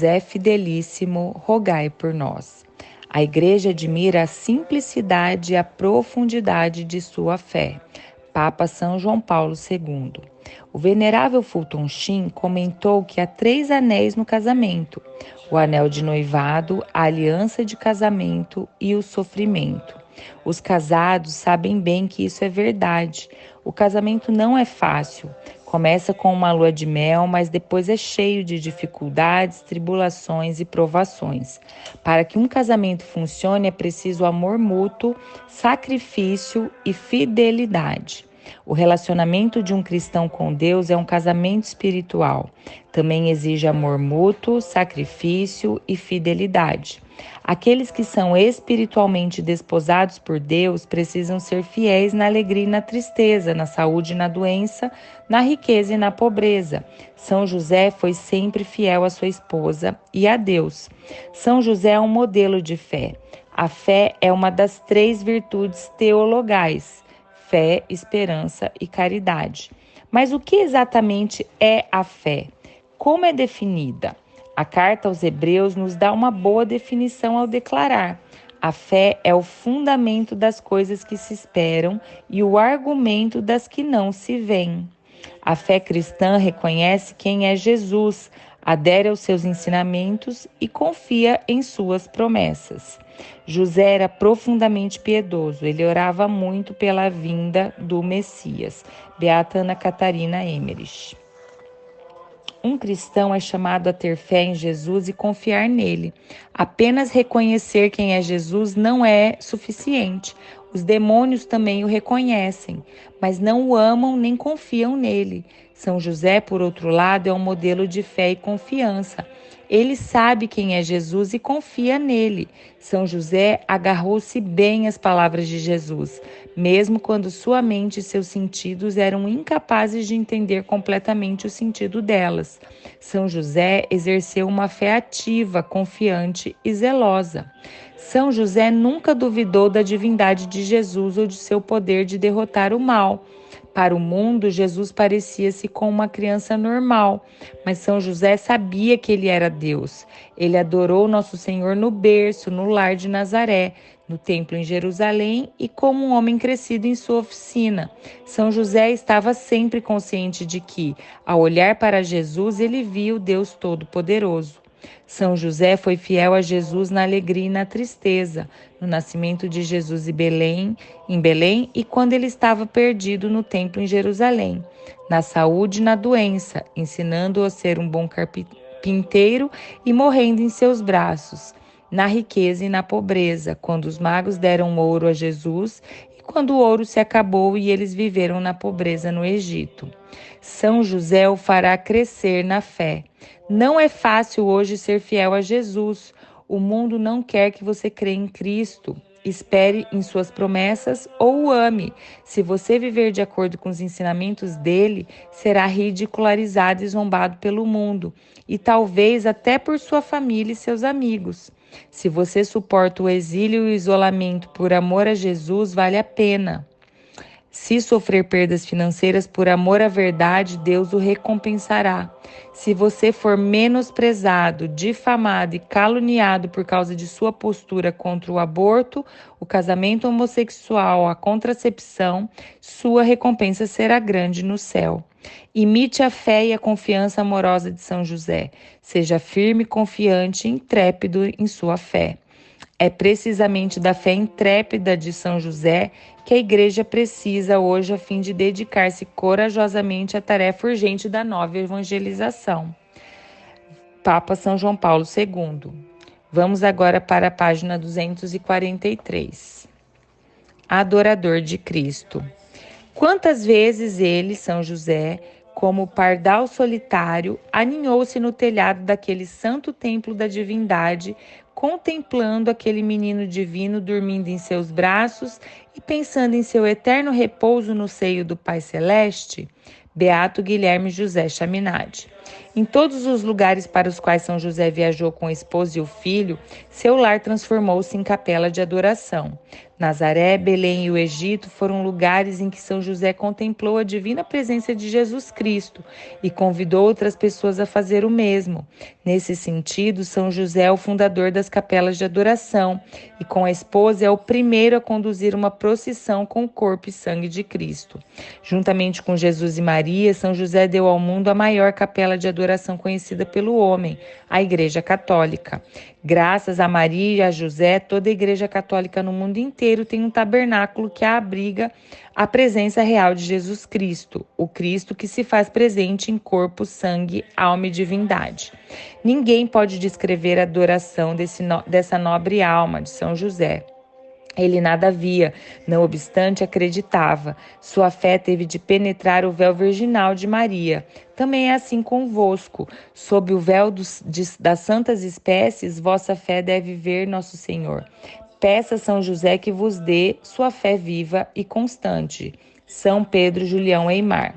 José fidelíssimo, rogai por nós. A Igreja admira a simplicidade e a profundidade de sua fé. Papa São João Paulo II. O venerável Fulton Sheen comentou que há 3 anéis no casamento: o anel de noivado, a aliança de casamento e o sofrimento. Os casados sabem bem que isso é verdade. O casamento não é fácil. Começa com uma lua de mel, mas depois é cheio de dificuldades, tribulações e provações. Para que um casamento funcione, é preciso amor mútuo, sacrifício e fidelidade. O relacionamento de um cristão com Deus é um casamento espiritual. Também exige amor mútuo, sacrifício e fidelidade. Aqueles que são espiritualmente desposados por Deus precisam ser fiéis na alegria e na tristeza, na saúde e na doença, na riqueza e na pobreza. São José foi sempre fiel à sua esposa e a Deus. São José é um modelo de fé. A fé é uma das 3 virtudes teologais: fé, esperança e caridade. Mas o que exatamente é a fé? Como é definida? A carta aos Hebreus nos dá uma boa definição ao declarar: a fé é o fundamento das coisas que se esperam e o argumento das que não se veem. A fé cristã reconhece quem é Jesus, adere aos seus ensinamentos e confia em suas promessas. José era profundamente piedoso, ele orava muito pela vinda do Messias. Beata Ana Catarina Emmerich. Um cristão é chamado a ter fé em Jesus e confiar nele. Apenas reconhecer quem é Jesus não é suficiente. Os demônios também o reconhecem, mas não o amam nem confiam nele. São José, por outro lado, é um modelo de fé e confiança. Ele sabe quem é Jesus e confia nele. São José agarrou-se bem às palavras de Jesus, mesmo quando sua mente e seus sentidos eram incapazes de entender completamente o sentido delas. São José exerceu uma fé ativa, confiante e zelosa. São José nunca duvidou da divindade de Jesus ou de seu poder de derrotar o mal. Para o mundo, Jesus parecia-se com uma criança normal, mas São José sabia que ele era Deus. Ele adorou Nosso Senhor no berço, no lar de Nazaré, no templo em Jerusalém e como um homem crescido em sua oficina. São José estava sempre consciente de que, ao olhar para Jesus, ele via o Deus Todo-Poderoso. São José foi fiel a Jesus na alegria e na tristeza, no nascimento de Jesus em Belém e quando ele estava perdido no templo em Jerusalém, na saúde e na doença, ensinando-o a ser um bom carpinteiro e morrendo em seus braços, na riqueza e na pobreza, quando os magos deram ouro a Jesus e quando o ouro se acabou e eles viveram na pobreza no Egito. São José o fará crescer na fé. Não é fácil hoje ser fiel a Jesus. O mundo não quer que você creia em Cristo. Espere em suas promessas ou o ame. Se você viver de acordo com os ensinamentos dele, será ridicularizado e zombado pelo mundo, e talvez até por sua família e seus amigos. Se você suporta o exílio e o isolamento por amor a Jesus, vale a pena. Se sofrer perdas financeiras por amor à verdade, Deus o recompensará. Se você for menosprezado, difamado e caluniado por causa de sua postura contra o aborto, o casamento homossexual, a contracepção, sua recompensa será grande no céu. Imite a fé e a confiança amorosa de São José. Seja firme, confiante e intrépido em sua fé. É precisamente da fé intrépida de São José que a Igreja precisa hoje a fim de dedicar-se corajosamente à tarefa urgente da nova evangelização. Papa São João Paulo II. Vamos agora para a página 243. Adorador de Cristo. Quantas vezes ele, São José, como pardal solitário, aninhou-se no telhado daquele santo templo da divindade, contemplando aquele menino divino dormindo em seus braços e pensando em seu eterno repouso no seio do Pai Celeste? Beato Guilherme José Chaminade. Em todos os lugares para os quais São José viajou com a esposa e o filho, seu lar transformou-se em capela de adoração. Nazaré, Belém e o Egito foram lugares em que São José contemplou a divina presença de Jesus Cristo e convidou outras pessoas a fazer o mesmo. Nesse sentido, São José é o fundador das capelas de adoração e, com a esposa, é o primeiro a conduzir uma procissão com o corpo e sangue de Cristo. Juntamente com Jesus e Maria, São José deu ao mundo a maior capela de adoração conhecida pelo homem, a Igreja Católica. Graças a Maria e a José, toda a Igreja Católica no mundo inteiro tem um tabernáculo que abriga a presença real de Jesus Cristo, o Cristo que se faz presente em corpo, sangue, alma e divindade. Ninguém pode descrever a adoração dessa nobre alma de São José. Ele nada via, não obstante acreditava. Sua fé teve de penetrar o véu virginal de Maria. Também é assim convosco. Sob o véu das santas espécies, vossa fé deve ver Nosso Senhor. Peça São José que vos dê sua fé viva e constante. São Pedro Julião Eymar.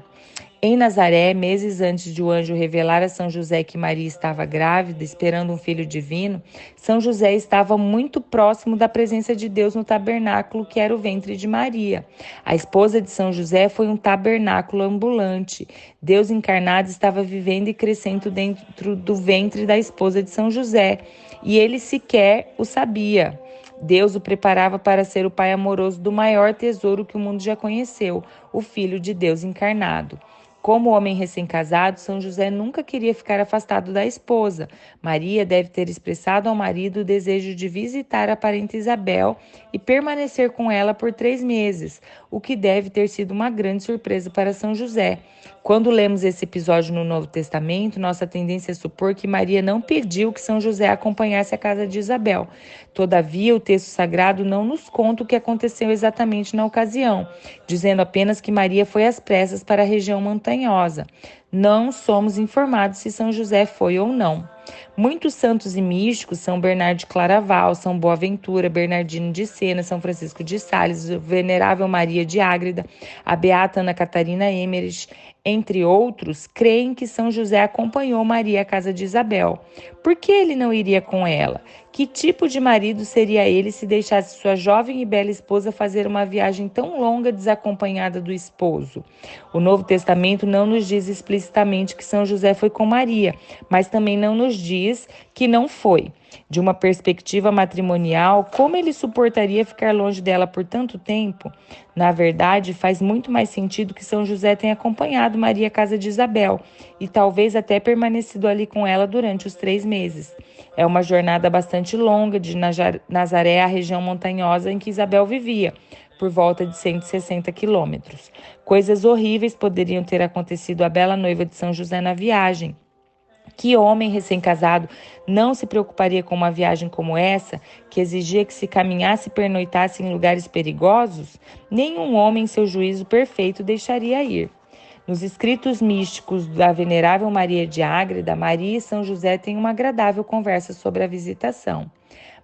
Em Nazaré, meses antes de o anjo revelar a São José que Maria estava grávida, esperando um filho divino, São José estava muito próximo da presença de Deus no tabernáculo que era o ventre de Maria. A esposa de São José foi um tabernáculo ambulante. Deus encarnado estava vivendo e crescendo dentro do ventre da esposa de São José, e ele sequer o sabia. Deus o preparava para ser o pai amoroso do maior tesouro que o mundo já conheceu, o Filho de Deus encarnado. Como homem recém-casado, São José nunca queria ficar afastado da esposa. Maria deve ter expressado ao marido o desejo de visitar a parente Isabel e permanecer com ela por 3 meses, o que deve ter sido uma grande surpresa para São José. Quando lemos esse episódio no Novo Testamento, nossa tendência é supor que Maria não pediu que São José acompanhasse a casa de Isabel. Todavia, o texto sagrado não nos conta o que aconteceu exatamente na ocasião, dizendo apenas que Maria foi às pressas para a região montanhosa. Não somos informados se São José foi ou não. Muitos santos e místicos, São Bernardo de Claraval, São Boaventura, Bernardino de Sena, São Francisco de Sales, Venerável Maria de Ágreda, a Beata Ana Catarina Emmerich, entre outros, creem que São José acompanhou Maria à casa de Isabel. Por que ele não iria com ela? Que tipo de marido seria ele se deixasse sua jovem e bela esposa fazer uma viagem tão longa desacompanhada do esposo? O Novo Testamento não nos diz explicitamente que São José foi com Maria, mas também não nos diz que não foi. De uma perspectiva matrimonial, como ele suportaria ficar longe dela por tanto tempo? Na verdade, faz muito mais sentido que São José tenha acompanhado Maria à casa de Isabel e talvez até permanecido ali com ela durante os 3 meses. É uma jornada bastante longa de Nazaré à região montanhosa em que Isabel vivia, por volta de 160 quilômetros. Coisas horríveis poderiam ter acontecido à bela noiva de São José na viagem. Que homem recém-casado não se preocuparia com uma viagem como essa, que exigia que se caminhasse e pernoitasse em lugares perigosos? Nenhum homem em seu juízo perfeito deixaria ir. Nos escritos místicos da Venerável Maria de Ágreda, Maria e São José têm uma agradável conversa sobre a visitação.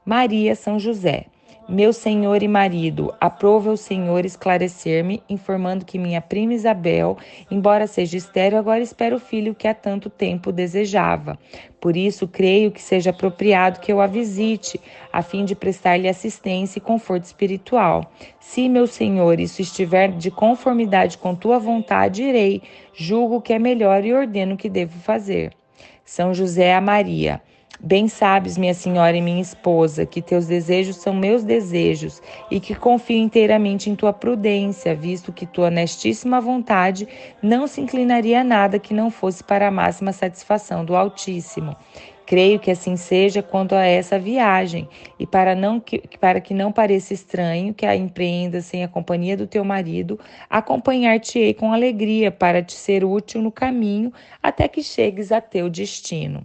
Maria, São José. Meu senhor e marido, aprove ao senhor esclarecer-me, informando que minha prima Isabel, embora seja estéril, agora espera o filho que há tanto tempo desejava. Por isso, creio que seja apropriado que eu a visite, a fim de prestar-lhe assistência e conforto espiritual. Se, meu senhor, isso estiver de conformidade com tua vontade, irei, julgo que é melhor e ordeno o que devo fazer. São José a Maria. Bem sabes, minha senhora e minha esposa, que teus desejos são meus desejos e que confio inteiramente em tua prudência, visto que tua honestíssima vontade não se inclinaria a nada que não fosse para a máxima satisfação do Altíssimo. Creio que assim seja quanto a essa viagem, e para que não pareça estranho que a empreendas sem a companhia do teu marido, acompanhar-te-ei com alegria para te ser útil no caminho até que chegues a teu destino.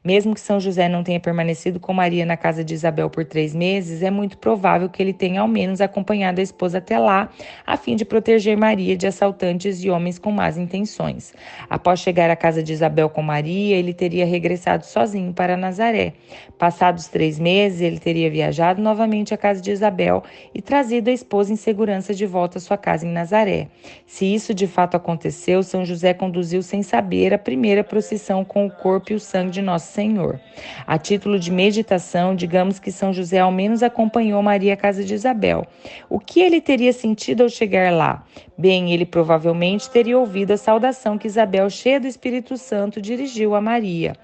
Mesmo que São José não tenha permanecido com Maria na casa de Isabel por 3 meses, é muito provável que ele tenha ao menos acompanhado a esposa até lá, a fim de proteger Maria de assaltantes e homens com más intenções. Após chegar à casa de Isabel com Maria, ele teria regressado sozinho para Nazaré. Passados 3 meses, ele teria viajado novamente à casa de Isabel e trazido a esposa em segurança de volta à sua casa em Nazaré. Se isso de fato aconteceu, São José conduziu sem saber a primeira procissão com o corpo e o sangue de Nosso Senhor. A título de meditação, digamos que São José ao menos acompanhou Maria à casa de Isabel. O que ele teria sentido ao chegar lá? Bem, ele provavelmente teria ouvido a saudação que Isabel, cheia do Espírito Santo, dirigiu a Maria.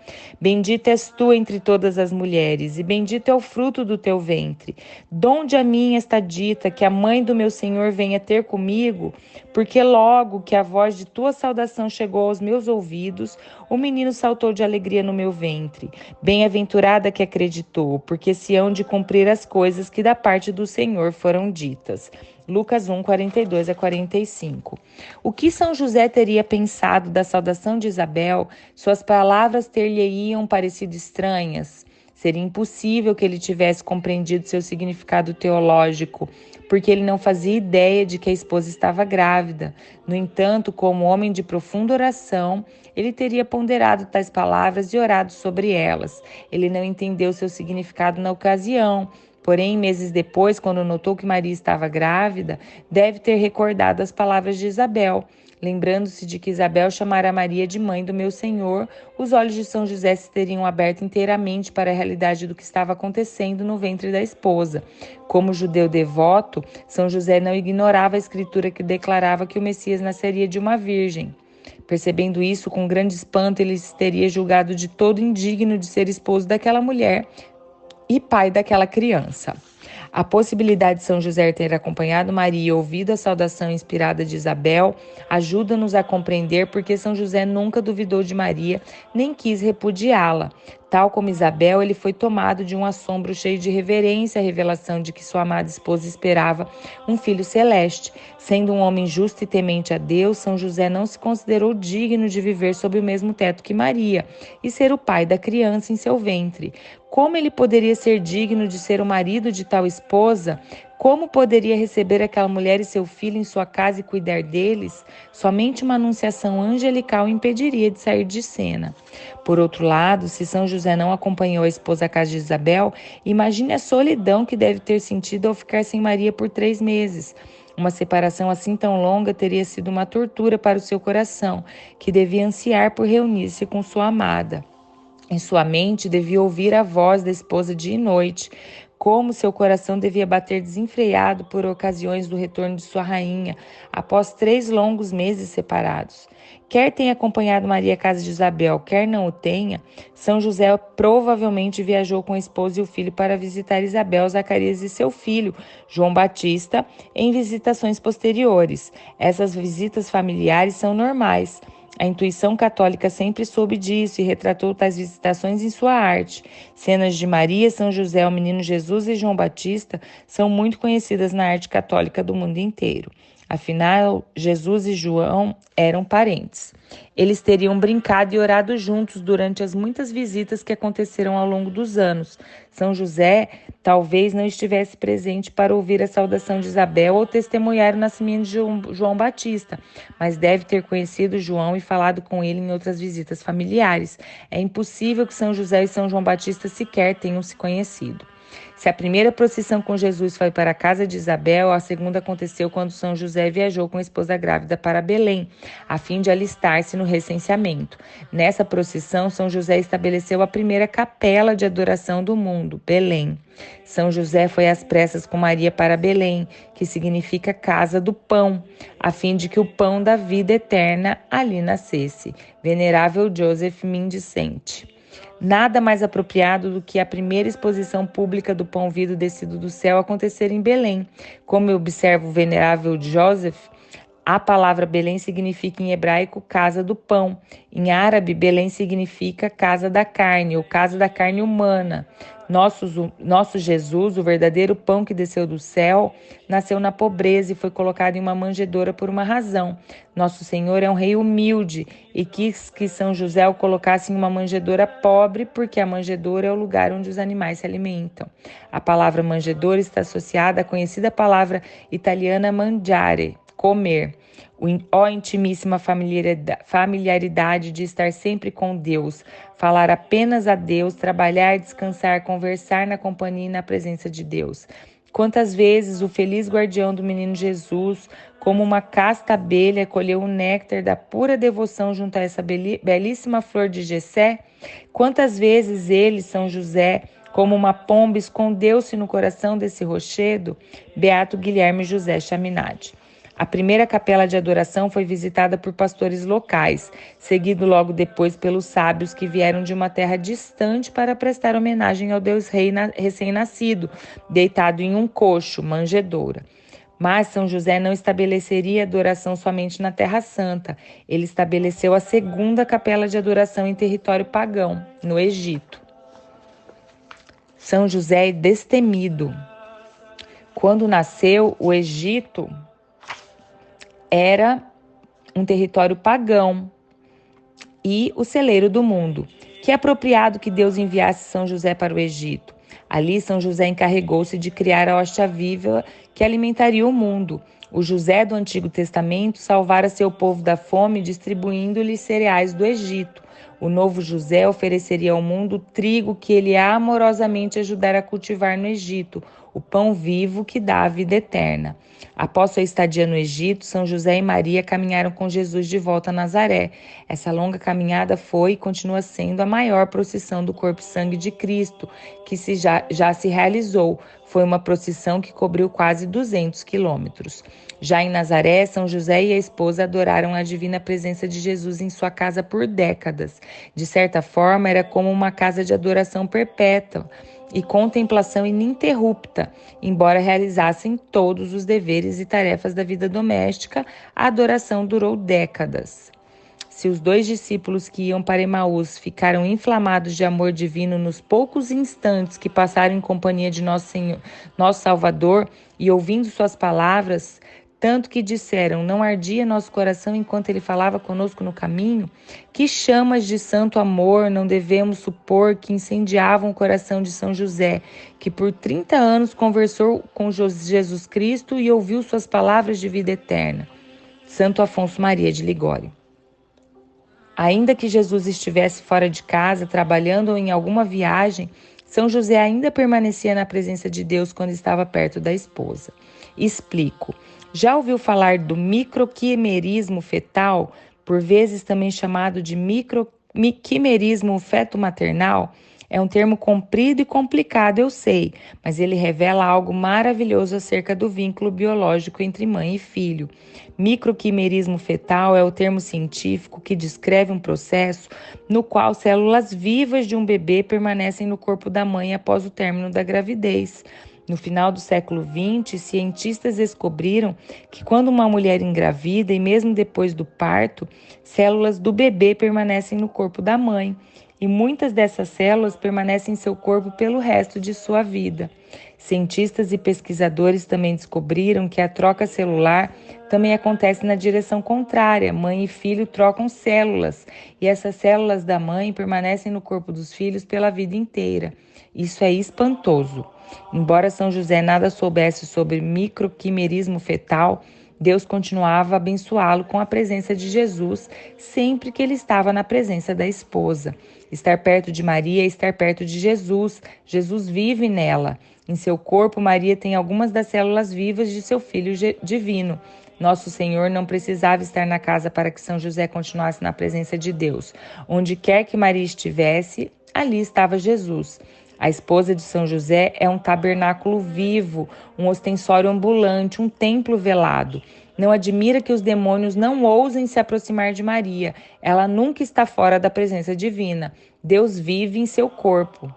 Bendita és tu entre todas as mulheres, e bendito é o fruto do teu ventre. Donde a mim está dita que a mãe do meu Senhor venha ter comigo? Porque logo que a voz de tua saudação chegou aos meus ouvidos, o menino saltou de alegria no meu ventre. Bem-aventurada que acreditou, porque se hão de cumprir as coisas que da parte do Senhor foram ditas. Lucas 1, 42 a 45. O que São José teria pensado da saudação de Isabel? Suas palavras ter-lhe-iam parecido estranhas? Seria impossível que ele tivesse compreendido seu significado teológico, porque ele não fazia ideia de que a esposa estava grávida. No entanto, como homem de profunda oração, ele teria ponderado tais palavras e orado sobre elas. Ele não entendeu seu significado na ocasião. Porém, meses depois, quando notou que Maria estava grávida, deve ter recordado as palavras de Isabel. Lembrando-se de que Isabel chamara Maria de mãe do meu Senhor, os olhos de São José se teriam aberto inteiramente para a realidade do que estava acontecendo no ventre da esposa. Como judeu devoto, São José não ignorava a escritura que declarava que o Messias nasceria de uma virgem. Percebendo isso, com grande espanto, ele se teria julgado de todo indigno de ser esposo daquela mulher e pai daquela criança. A possibilidade de São José ter acompanhado Maria e ouvido a saudação inspirada de Isabel ajuda-nos a compreender porque São José nunca duvidou de Maria nem quis repudiá-la. Tal como Isabel, ele foi tomado de um assombro cheio de reverência à revelação de que sua amada esposa esperava um filho celeste. Sendo um homem justo e temente a Deus, São José não se considerou digno de viver sob o mesmo teto que Maria e ser o pai da criança em seu ventre. Como ele poderia ser digno de ser o marido de tal esposa? Como poderia receber aquela mulher e seu filho em sua casa e cuidar deles? Somente uma anunciação angelical o impediria de sair de cena. Por outro lado, se São José não acompanhou a esposa à casa de Isabel, imagine a solidão que deve ter sentido ao ficar sem Maria por 3 meses. Uma separação assim tão longa teria sido uma tortura para o seu coração, que devia ansiar por reunir-se com sua amada. Em sua mente devia ouvir a voz da esposa dia e noite, como seu coração devia bater desenfreado por ocasiões do retorno de sua rainha, após 3 longos meses separados. Quer tenha acompanhado Maria à casa de Isabel, quer não o tenha, São José provavelmente viajou com a esposa e o filho para visitar Isabel, Zacarias e seu filho, João Batista, em visitações posteriores. Essas visitas familiares são normais. A intuição católica sempre soube disso e retratou tais visitações em sua arte. Cenas de Maria, São José, o Menino Jesus e João Batista são muito conhecidas na arte católica do mundo inteiro. Afinal, Jesus e João eram parentes. Eles teriam brincado e orado juntos durante as muitas visitas que aconteceram ao longo dos anos. São José talvez não estivesse presente para ouvir a saudação de Isabel ou testemunhar o nascimento de João Batista, mas deve ter conhecido João e falado com ele em outras visitas familiares. É impossível que São José e São João Batista sequer tenham se conhecido. Se a primeira procissão com Jesus foi para a casa de Isabel, a segunda aconteceu quando São José viajou com a esposa grávida para Belém, a fim de alistar-se no recenseamento. Nessa procissão, São José estabeleceu a primeira capela de adoração do mundo, Belém. São José foi às pressas com Maria para Belém, que significa casa do pão, a fim de que o pão da vida eterna ali nascesse. Venerável Joseph Mindicente. Nada mais apropriado do que a primeira exposição pública do pão vivo descido do céu acontecer em Belém. Como observa o venerável Joseph, A palavra Belém significa em hebraico casa do pão. Em árabe, Belém significa casa da carne ou casa da carne humana. Nosso Jesus, o verdadeiro pão que desceu do céu, nasceu na pobreza e foi colocado em uma manjedoura por uma razão. Nosso Senhor é um rei humilde e quis que São José o colocasse em uma manjedoura pobre, porque a manjedoura é o lugar onde os animais se alimentam. A palavra manjedoura está associada à conhecida palavra italiana mangiare, comer. Ó intimíssima familiaridade de estar sempre com Deus, falar apenas a Deus, trabalhar, descansar, conversar na companhia e na presença de Deus. Quantas vezes o feliz guardião do menino Jesus, como uma casta abelha, colheu o néctar da pura devoção junto a essa belíssima flor de Jessé? Quantas vezes ele, São José, como uma pomba, escondeu-se no coração desse rochedo? Beato Guilherme José Chaminade. A primeira capela de adoração foi visitada por pastores locais, seguido logo depois pelos sábios que vieram de uma terra distante para prestar homenagem ao Deus Rei recém-nascido, deitado em um coxo, manjedoura. Mas São José não estabeleceria adoração somente na Terra Santa. Ele estabeleceu a segunda capela de adoração em território pagão, no Egito. São José é destemido. Quando nasceu, o Egito era um território pagão e o celeiro do mundo. Que é apropriado que Deus enviasse São José para o Egito. Ali, São José encarregou-se de criar a hóstia viva que alimentaria o mundo. O José do Antigo Testamento salvara seu povo da fome distribuindo-lhe cereais do Egito. O novo José ofereceria ao mundo o trigo que ele amorosamente ajudara a cultivar no Egito, o pão vivo que dá a vida eterna. Após sua estadia no Egito, São José e Maria caminharam com Jesus de volta a Nazaré. Essa longa caminhada foi e continua sendo a maior procissão do corpo e sangue de Cristo, que já se realizou. Foi uma procissão que cobriu quase 200 quilômetros. Já em Nazaré, São José e a esposa adoraram a divina presença de Jesus em sua casa por décadas. De certa forma, era como uma casa de adoração perpétua e contemplação ininterrupta. Embora realizassem todos os deveres e tarefas da vida doméstica, a adoração durou décadas. Se os dois discípulos que iam para Emaús ficaram inflamados de amor divino nos poucos instantes que passaram em companhia de nosso Senhor, nosso Salvador, e ouvindo suas palavras, tanto que disseram, não ardia nosso coração enquanto ele falava conosco no caminho? Que chamas de santo amor não devemos supor que incendiavam o coração de São José, que por 30 anos conversou com Jesus Cristo e ouviu suas palavras de vida eterna. Santo Afonso Maria de Ligório. Ainda que Jesus estivesse fora de casa, trabalhando ou em alguma viagem, São José ainda permanecia na presença de Deus quando estava perto da esposa. Explico. Já ouviu falar do microquimerismo fetal, por vezes também chamado de microquimerismo feto-maternal? É um termo comprido e complicado, eu sei, mas ele revela algo maravilhoso acerca do vínculo biológico entre mãe e filho. Microquimerismo fetal é o termo científico que descreve um processo no qual células vivas de um bebê permanecem no corpo da mãe após o término da gravidez. No final do século XX, cientistas descobriram que quando uma mulher engravida e mesmo depois do parto, células do bebê permanecem no corpo da mãe. E muitas dessas células permanecem em seu corpo pelo resto de sua vida. Cientistas e pesquisadores também descobriram que a troca celular também acontece na direção contrária. Mãe e filho trocam células e essas células da mãe permanecem no corpo dos filhos pela vida inteira. Isso é espantoso. Embora São José nada soubesse sobre microquimerismo fetal, Deus continuava a abençoá-lo com a presença de Jesus sempre que ele estava na presença da esposa. Estar perto de Maria é estar perto de Jesus. Jesus vive nela. Em seu corpo, Maria tem algumas das células vivas de seu Filho divino. Nosso Senhor não precisava estar na casa para que São José continuasse na presença de Deus. Onde quer que Maria estivesse, ali estava Jesus. A esposa de São José é um tabernáculo vivo, um ostensório ambulante, um templo velado. Não admira que os demônios não ousem se aproximar de Maria. Ela nunca está fora da presença divina. Deus vive em seu corpo.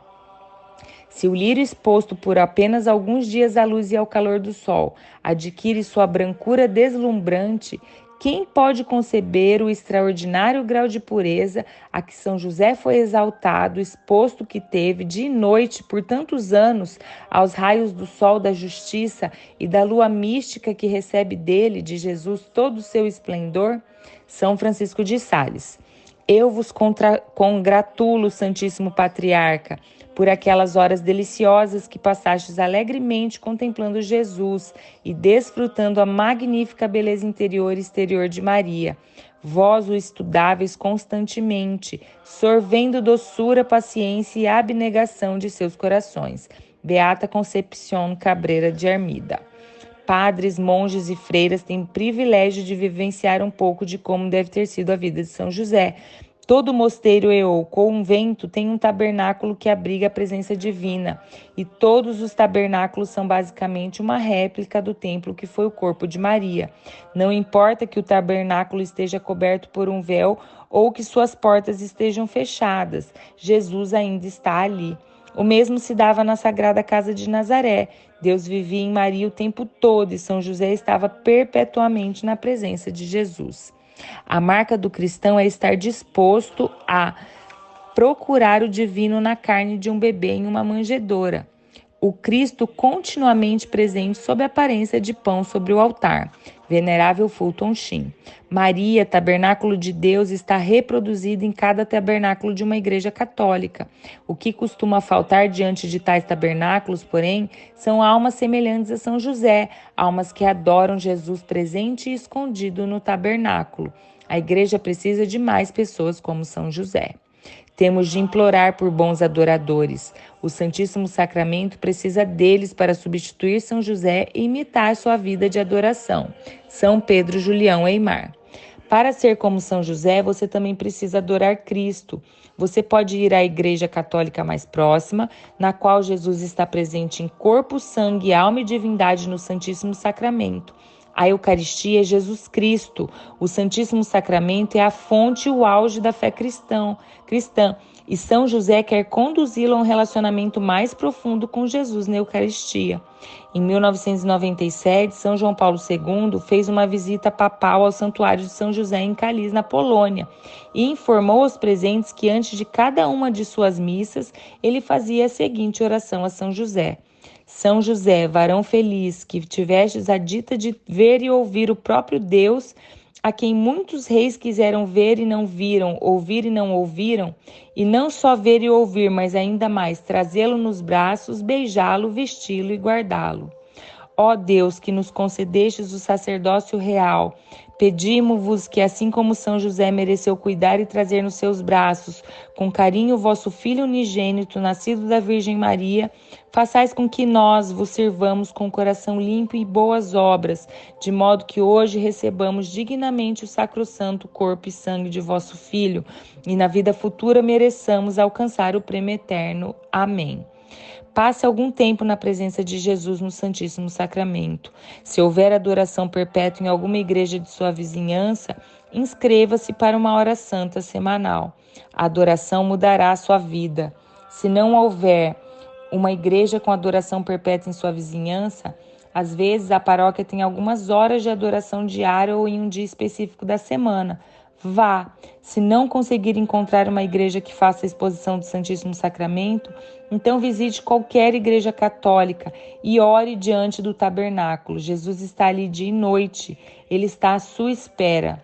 Se o lírio exposto por apenas alguns dias à luz e ao calor do sol adquire sua brancura deslumbrante, Quem pode conceber o extraordinário grau de pureza a que São José foi exaltado, exposto que teve de noite por tantos anos aos raios do sol da justiça e da lua mística que recebe dele, de Jesus, todo o seu esplendor? São Francisco de Sales. Eu vos congratulo, Santíssimo Patriarca, por aquelas horas deliciosas que passastes alegremente contemplando Jesus e desfrutando a magnífica beleza interior e exterior de Maria. Vós o estudáveis constantemente, sorvendo doçura, paciência e abnegação de seus corações. Beata Concepción Cabreira de Armida. Padres, monges e freiras têm o privilégio de vivenciar um pouco de como deve ter sido a vida de São José. Todo mosteiro ou convento tem um tabernáculo que abriga a presença divina, e todos os tabernáculos são basicamente uma réplica do templo que foi o corpo de Maria. Não importa que o tabernáculo esteja coberto por um véu ou que suas portas estejam fechadas, Jesus ainda está ali. O mesmo se dava na Sagrada Casa de Nazaré. Deus vivia em Maria o tempo todo e São José estava perpetuamente na presença de Jesus. A marca do cristão é estar disposto a procurar o divino na carne de um bebê em uma manjedoura. O Cristo continuamente presente sob a aparência de pão sobre o altar. Venerável Fulton Sheen. Maria, tabernáculo de Deus, está reproduzida em cada tabernáculo de uma igreja católica. O que costuma faltar diante de tais tabernáculos, porém, são almas semelhantes a São José, almas que adoram Jesus presente e escondido no tabernáculo. A igreja precisa de mais pessoas como São José. Temos de implorar por bons adoradores. O Santíssimo Sacramento precisa deles para substituir São José e imitar sua vida de adoração. São Pedro Julião Eymar. Para ser como São José, você também precisa adorar Cristo. Você pode ir à igreja católica mais próxima, na qual Jesus está presente em corpo, sangue, alma e divindade no Santíssimo Sacramento. A Eucaristia é Jesus Cristo. O Santíssimo Sacramento é a fonte e o auge da fé cristã. E São José quer conduzi-lo a um relacionamento mais profundo com Jesus na Eucaristia. Em 1997, São João Paulo II fez uma visita papal ao Santuário de São José em Kalisz, na Polônia, e informou aos presentes que antes de cada uma de suas missas, ele fazia a seguinte oração a São José. São José, varão feliz, que tivestes a dita de ver e ouvir o próprio Deus, a quem muitos reis quiseram ver e não viram, ouvir e não ouviram, e não só ver e ouvir, mas ainda mais trazê-lo nos braços, beijá-lo, vesti-lo e guardá-lo. Ó Deus, que nos concedestes o sacerdócio real, pedimo-vos que, assim como São José mereceu cuidar e trazer nos seus braços com carinho o vosso Filho unigênito, nascido da Virgem Maria, façais com que nós vos sirvamos com coração limpo e boas obras, de modo que hoje recebamos dignamente o sacrossanto corpo e sangue de vosso Filho, e na vida futura mereçamos alcançar o prêmio eterno. Amém. Passe algum tempo na presença de Jesus no Santíssimo Sacramento. Se houver adoração perpétua em alguma igreja de sua vizinhança, inscreva-se para uma hora santa semanal. A adoração mudará a sua vida. Se não houver uma igreja com adoração perpétua em sua vizinhança, às vezes a paróquia tem algumas horas de adoração diária ou em um dia específico da semana. Vá. Se não conseguir encontrar uma igreja que faça a exposição do Santíssimo Sacramento, então visite qualquer igreja católica e ore diante do tabernáculo. Jesus está ali dia e noite. Ele está à sua espera.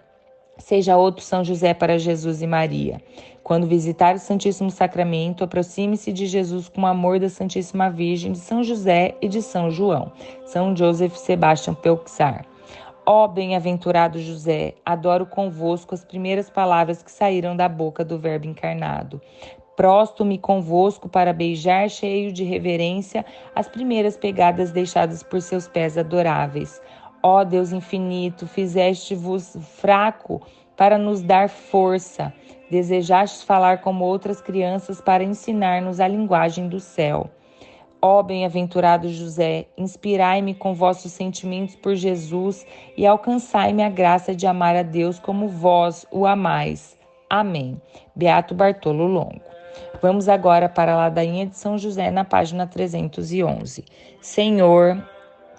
Seja outro São José para Jesus e Maria. Quando visitar o Santíssimo Sacramento, aproxime-se de Jesus com o amor da Santíssima Virgem, de São José e de São João. São Joseph Sebastian Pelczar. Ó bem-aventurado José, adoro convosco as primeiras palavras que saíram da boca do Verbo encarnado. Prosto-me convosco para beijar, cheio de reverência, as primeiras pegadas deixadas por seus pés adoráveis. Ó Deus infinito, fizeste-vos fraco para nos dar força. Desejastes falar como outras crianças para ensinar-nos a linguagem do céu. Ó bem-aventurado José, inspirai-me com vossos sentimentos por Jesus e alcançai-me a graça de amar a Deus como vós o amais. Amém. Beato Bartolo Longo. Vamos agora para a ladainha de São José na página 311. Senhor,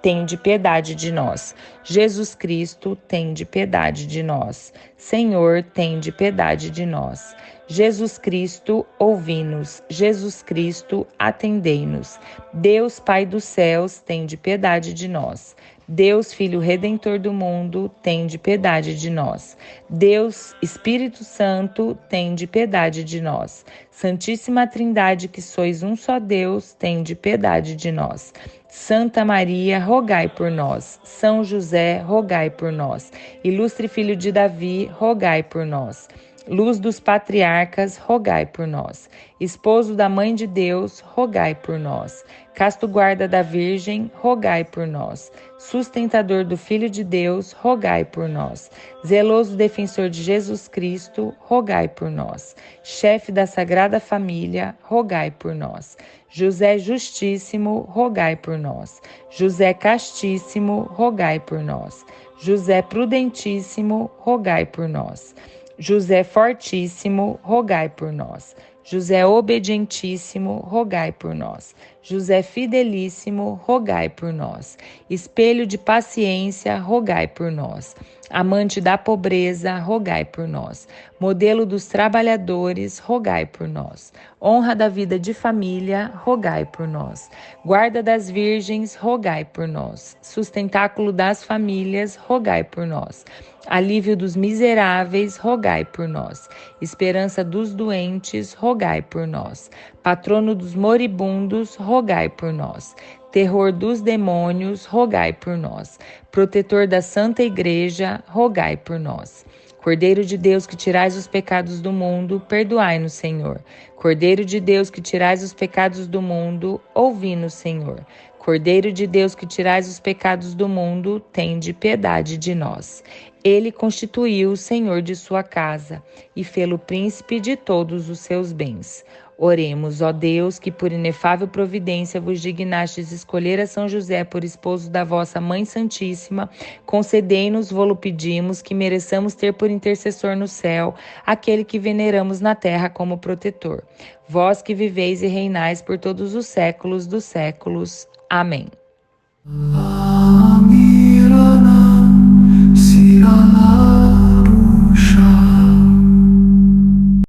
tende piedade de nós. Jesus Cristo, tende piedade de nós. Senhor, tende piedade de nós. Jesus Cristo, ouvi-nos. Jesus Cristo, atendei-nos. Deus Pai dos céus, tende piedade de nós. Deus Filho Redentor do mundo, tende piedade de nós. Deus Espírito Santo, tende piedade de nós. Santíssima Trindade, que sois um só Deus, tende piedade de nós. Santa Maria, rogai por nós. São José, rogai por nós. Ilustre Filho de Davi, rogai por nós. Luz dos patriarcas, rogai por nós. Esposo da Mãe de Deus, rogai por nós. Casto guarda da Virgem, rogai por nós. Sustentador do Filho de Deus, rogai por nós. Zeloso defensor de Jesus Cristo, rogai por nós. Chefe da Sagrada Família, rogai por nós. José Justíssimo, rogai por nós. José Castíssimo, rogai por nós. José Prudentíssimo, rogai por nós. José Fortíssimo, rogai por nós. José Obedientíssimo, rogai por nós. José Fidelíssimo, rogai por nós. Espelho de paciência, rogai por nós. Amante da pobreza, rogai por nós. Modelo dos trabalhadores, rogai por nós. Honra da vida de família, rogai por nós. Guarda das virgens, rogai por nós. Sustentáculo das famílias, rogai por nós. Alívio dos miseráveis, rogai por nós. Esperança dos doentes, rogai por nós. Patrono dos moribundos, rogai por nós. Terror dos demônios, rogai por nós. Protetor da Santa Igreja, rogai por nós. Cordeiro de Deus, que tirais os pecados do mundo, perdoai-nos, Senhor. Cordeiro de Deus, que tirais os pecados do mundo, ouvi-nos, Senhor. Cordeiro de Deus, que tirais os pecados do mundo, tende piedade de nós. Ele constituiu o Senhor de sua casa e fê-lo príncipe de todos os seus bens. Oremos, ó Deus, que por inefável providência vos dignastes escolher a São José por esposo da vossa Mãe Santíssima, concedei-nos, vô-lo pedimos, que mereçamos ter por intercessor no céu aquele que veneramos na terra como protetor. Vós que viveis e reinais por todos os séculos dos séculos. Amém.